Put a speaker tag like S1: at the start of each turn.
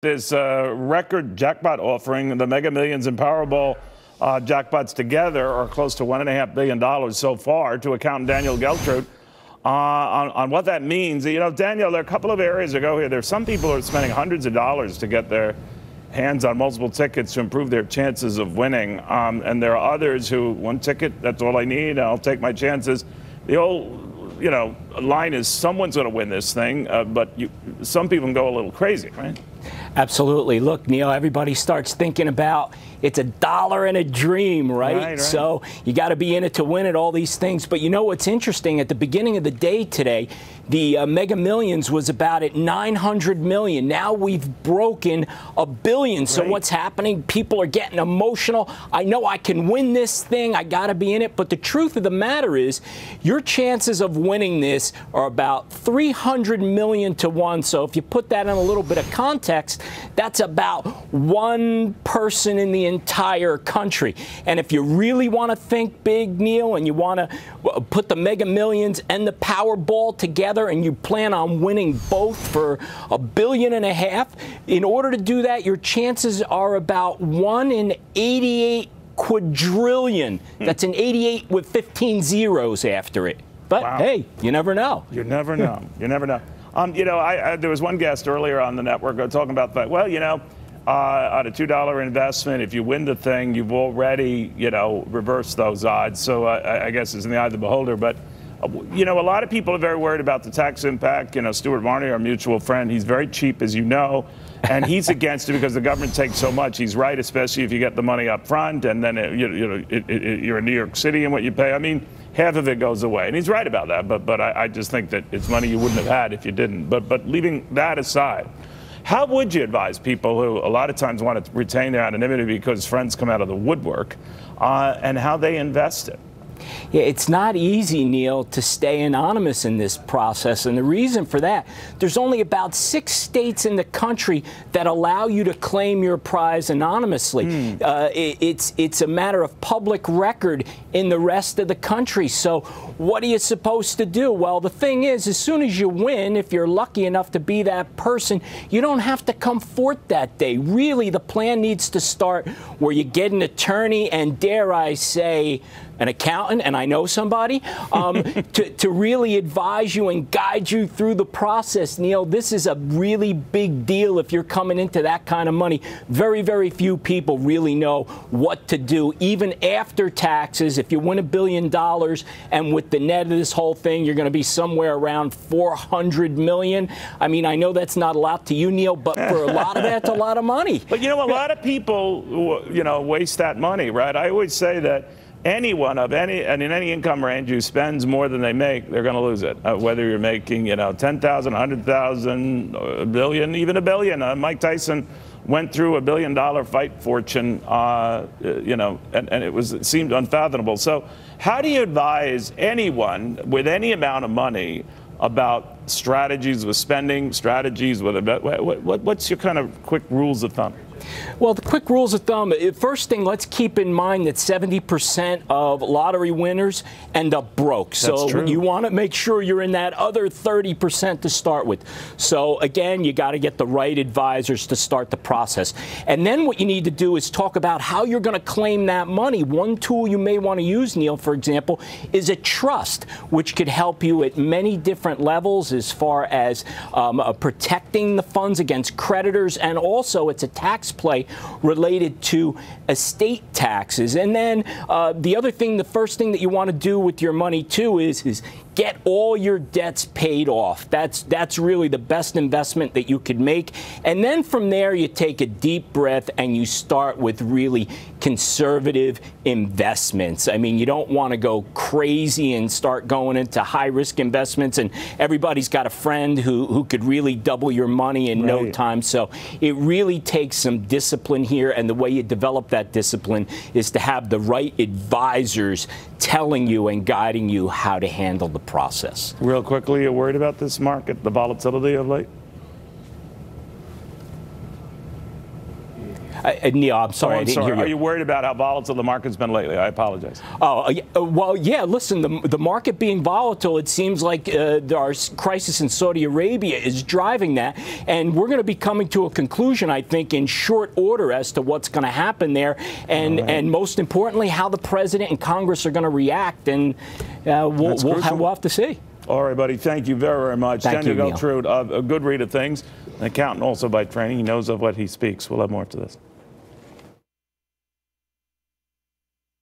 S1: This record jackpot offering, the Mega Millions and Powerball jackpots together are close to $1.5 billion so far, to accountant Daniel Geltrude. On what that means, you know, Daniel, there are a couple of areas to go here. There's some people who are spending hundreds of dollars to get their hands on multiple tickets to improve their chances of winning. And there are others who, one ticket, that's all I need, I'll take my chances. The old, you know, line is someone's going to win this thing, but some people can go a little crazy, right?
S2: Absolutely. Look, Neil, everybody starts thinking about it's a dollar and a dream, right?
S1: Right.
S2: So you got to be in it to win it, all these things. But you know what's interesting? At the beginning of the day today, the Mega Millions was about at 900 million. Now we've broken $1 billion. So what's happening? People are getting emotional. I know I can win this thing. I got to be in it. But the truth of the matter is, your chances of winning this are about 300 million to 1. So if you put that in a little bit of context, that's about one person in the entire country. And if you really want to think big, Neil, and you want to put the Mega Millions and the Powerball together, and you plan on winning both for $1.5 billion, in order to do that, your chances are about 1 in 88 quadrillion. That's an 88 with 15 zeros after it. But hey, you never know.
S1: You never know. You never know. You know, there was one guest earlier on the network talking about that. Well, you know, on a $2 investment, if you win the thing, you've already, you know, reversed those odds. So I guess it's in the eye of the beholder. But, you know, a lot of people are very worried about the tax impact. You know, Stuart Marney, our mutual friend, he's very cheap, as you know, and he's against it because the government takes so much. He's right, especially if you get the money up front, and then, you're in New York City and what you pay. I mean, half of it goes away. And he's right about that, but I just think that it's money you wouldn't have had if you didn't. But leaving that aside, how would you advise people who a lot of times want to retain their anonymity because friends come out of the woodwork, and how they invest it?
S2: Yeah, it's not easy, Neil, to stay anonymous in this process. And the reason for that, there's only about 6 states in the country that allow you to claim your prize anonymously. It's a matter of public record in the rest of the country. So what are you supposed to do? Well, the thing is, as soon as you win, if you're lucky enough to be that person, you don't have to come forth that day. Really, the plan needs to start where you get an attorney and, dare I say, an accountant, and I know somebody, to really advise you and guide you through the process. Neil, this is a really big deal if you're coming into that kind of money. Very, very few people really know what to do, even after taxes. If you win $1 billion, and with the net of this whole thing, you're going to be somewhere around 400 million. I mean, I know that's not a lot to you, Neil, but for a lot of that's a lot of money.
S1: But, you know, a lot of people, you know, waste that money, right? I always say that anyone of any income range who spends more than they make, they're going to lose it. Whether you're making, you know, 10,000, 100,000, a billion, even $1 billion. Mike Tyson went through $1 billion fight fortune, you know, and it seemed unfathomable. So how do you advise anyone with any amount of money about strategies with spending, strategies with what's your kind of quick rules of thumb?
S2: Well, the quick rules of thumb, first thing, let's keep in mind that 70% of lottery winners end up broke. So you want to make sure you're in that other 30% to start with. So again, you got to get the right advisors to start the process. And then what you need to do is talk about how you're going to claim that money. One tool you may want to use, Neil, for example, is a trust, which could help you at many different levels as far as protecting the funds against creditors, and also it's a tax play related to estate taxes. And then the other thing, the first thing that you want to do with your money too is get all your debts paid off. That's really the best investment that you could make. And then from there, you take a deep breath and you start with really conservative investments. I mean, you don't want to go crazy and start going into high-risk investments, and everybody's got a friend who could really double your money in no time. So it really takes some discipline here, and the way you develop that discipline is to have the right advisors telling you and guiding you how to handle the process.
S1: Real quickly, you're worried about this market, the volatility of late?
S2: Neil, I'm sorry, I didn't hear you.
S1: Are you worried about how volatile the market's been lately? I apologize.
S2: Oh, well, yeah, listen, the market being volatile, it seems like our crisis in Saudi Arabia is driving that. And we're going to be coming to a conclusion, I think, in short order as to what's going to happen there. And most importantly, how the president and Congress are going to react. And we'll have to see.
S1: All right, buddy. Thank you very, very much.
S2: Thank you, Neil.
S1: Geltrude, a good read of things. An accountant also by training. He knows of what he speaks. We'll have more to this.